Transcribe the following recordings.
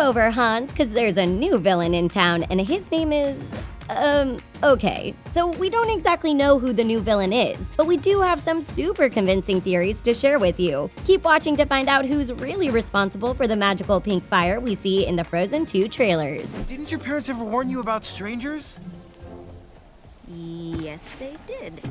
over, Hans, because there's a new villain in town, and his name is… okay. So we don't exactly know who the new villain is, but we do have some super convincing theories to share with you. Keep watching to find out who's really responsible for the magical pink fire we see in the Frozen 2 trailers. Didn't your parents ever warn you about strangers? Yes, they did.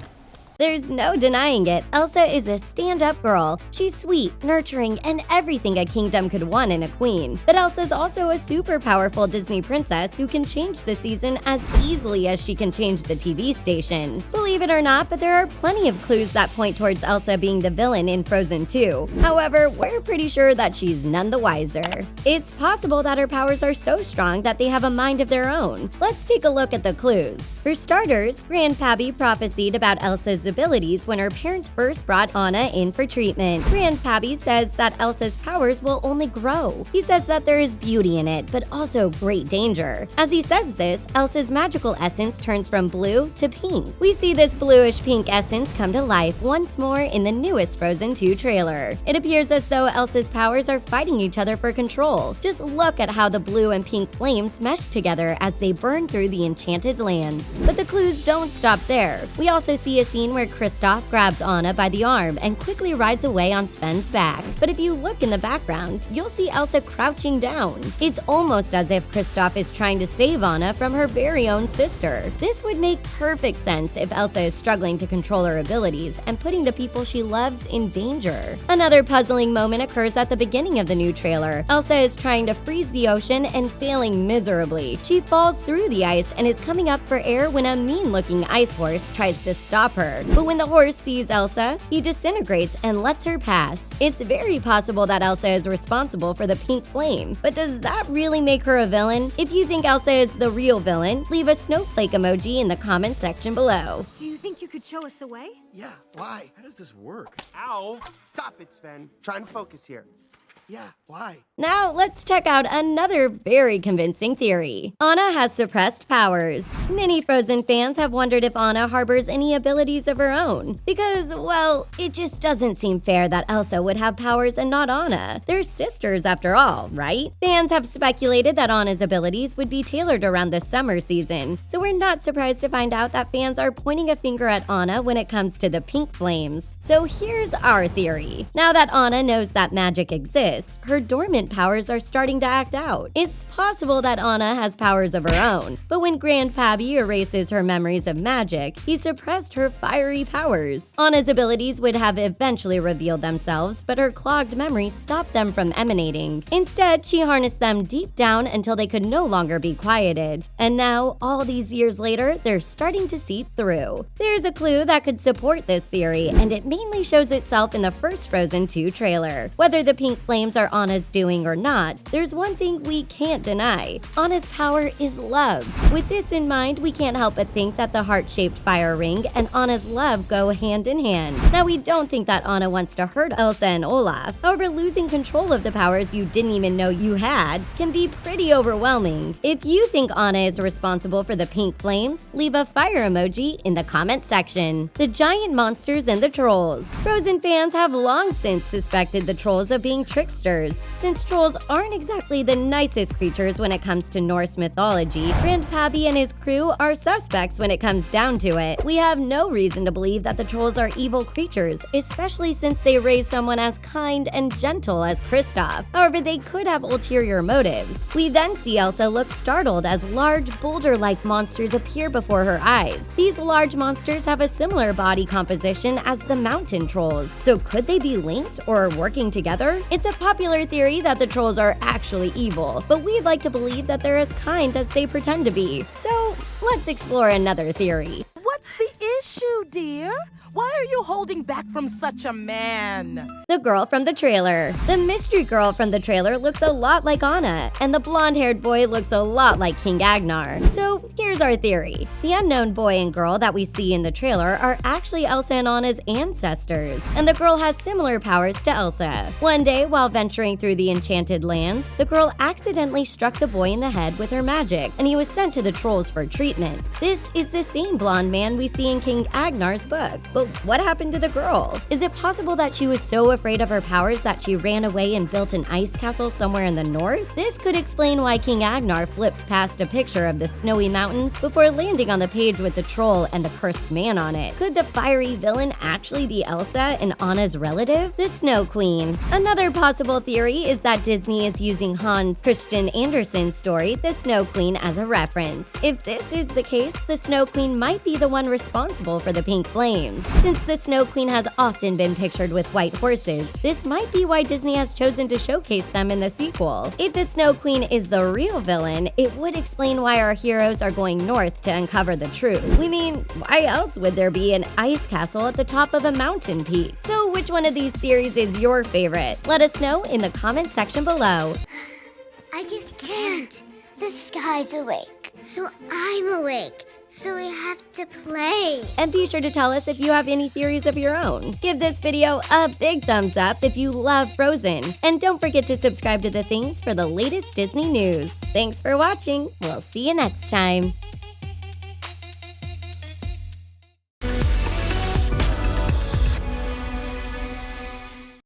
There's no denying it, Elsa is a stand-up girl. She's sweet, nurturing, and everything a kingdom could want in a queen. But Elsa's also a super powerful Disney princess who can change the season as easily as she can change the TV station. Believe it or not, but there are plenty of clues that point towards Elsa being the villain in Frozen 2. However, we're pretty sure that she's none the wiser. It's possible that her powers are so strong that they have a mind of their own. Let's take a look at the clues. For starters, Grand Pabbie prophesied about Elsa's abilities when her parents first brought Anna in for treatment. Grand Pabbie says that Elsa's powers will only grow. He says that there is beauty in it, but also great danger. As he says this, Elsa's magical essence turns from blue to pink. We see this bluish-pink essence come to life once more in the newest Frozen 2 trailer. It appears as though Elsa's powers are fighting each other for control. Just look at how the blue and pink flames mesh together as they burn through the Enchanted Lands. But the clues don't stop there. We also see a scene where Kristoff grabs Anna by the arm and quickly rides away on Sven's back. But if you look in the background, you'll see Elsa crouching down. It's almost as if Kristoff is trying to save Anna from her very own sister. This would make perfect sense if Elsa is struggling to control her abilities and putting the people she loves in danger. Another puzzling moment occurs at the beginning of the new trailer. Elsa is trying to freeze the ocean and failing miserably. She falls through the ice and is coming up for air when a mean-looking ice horse tries to stop her. But when the horse sees Elsa, he disintegrates and lets her pass. It's very possible that Elsa is responsible for the pink flame, but does that really make her a villain? If you think Elsa is the real villain, leave a snowflake emoji in the comment section below. Do you think you could show us the way? Yeah, why? How does this work? Ow! Stop it, Sven. Try and focus here. Yeah, why? Now, let's check out another very convincing theory. Anna has suppressed powers. Many Frozen fans have wondered if Anna harbors any abilities of her own. Because, well, it just doesn't seem fair that Elsa would have powers and not Anna. They're sisters after all, right? Fans have speculated that Anna's abilities would be tailored around the summer season. So we're not surprised to find out that fans are pointing a finger at Anna when it comes to the pink flames. So here's our theory. Now that Anna knows that magic exists, her dormant powers are starting to act out. It's possible that Anna has powers of her own, but when Grand Pabbie erases her memories of magic, he suppressed her fiery powers. Anna's abilities would have eventually revealed themselves, but her clogged memory stopped them from emanating. Instead, she harnessed them deep down until they could no longer be quieted. And now, all these years later, they're starting to seep through. There's a clue that could support this theory, and it mainly shows itself in the first Frozen 2 trailer. Whether the pink flame are Anna's doing or not, there's one thing we can't deny. Anna's power is love. With this in mind, we can't help but think that the heart-shaped fire ring and Anna's love go hand in hand. Now, we don't think that Anna wants to hurt Elsa and Olaf. However, losing control of the powers you didn't even know you had can be pretty overwhelming. If you think Anna is responsible for the pink flames, leave a fire emoji in the comment section. The giant monsters and the trolls. Frozen fans have long since suspected the trolls of being tricksters. Since trolls aren't exactly the nicest creatures when it comes to Norse mythology, Grand Pabbie and his crew are suspects when it comes down to it. We have no reason to believe that the trolls are evil creatures, especially since they raise someone as kind and gentle as Kristoff. However, they could have ulterior motives. We then see Elsa look startled as large boulder-like monsters appear before her eyes. These large monsters have a similar body composition as the mountain trolls, so could they be linked or working together? It's a popular theory that the trolls are actually evil, but we'd like to believe that they're as kind as they pretend to be. So let's explore another theory. What's the issue, dear? Why are you holding back from such a man? The girl from the trailer. The mystery girl from the trailer looks a lot like Anna, and the blonde-haired boy looks a lot like King Agnar. So here's our theory. The unknown boy and girl that we see in the trailer are actually Elsa and Anna's ancestors, and the girl has similar powers to Elsa. One day, while venturing through the Enchanted Lands, the girl accidentally struck the boy in the head with her magic, and he was sent to the trolls for treatment. This is the same blonde man we see in King Agnar's book, but So what happened to the girl? Is it possible that she was so afraid of her powers that she ran away and built an ice castle somewhere in the north? This could explain why King Agnar flipped past a picture of the snowy mountains before landing on the page with the troll and the cursed man on it. Could the fiery villain actually be Elsa and Anna's relative, the Snow Queen? Another possible theory is that Disney is using Hans Christian Andersen's story, The Snow Queen, as a reference. If this is the case, the Snow Queen might be the one responsible for the pink flames. Since the Snow Queen has often been pictured with white horses, this might be why Disney has chosen to showcase them in the sequel. If the Snow Queen is the real villain, it would explain why our heroes are going north to uncover the truth. We mean, why else would there be an ice castle at the top of a mountain peak? So which one of these theories is your favorite? Let us know in the comment section below. I just can't. The sky's awake, so I'm awake. So we have to play. And be sure to tell us if you have any theories of your own. Give this video a big thumbs up if you love Frozen. And don't forget to subscribe to The Things for the latest Disney news. Thanks for watching. We'll see you next time.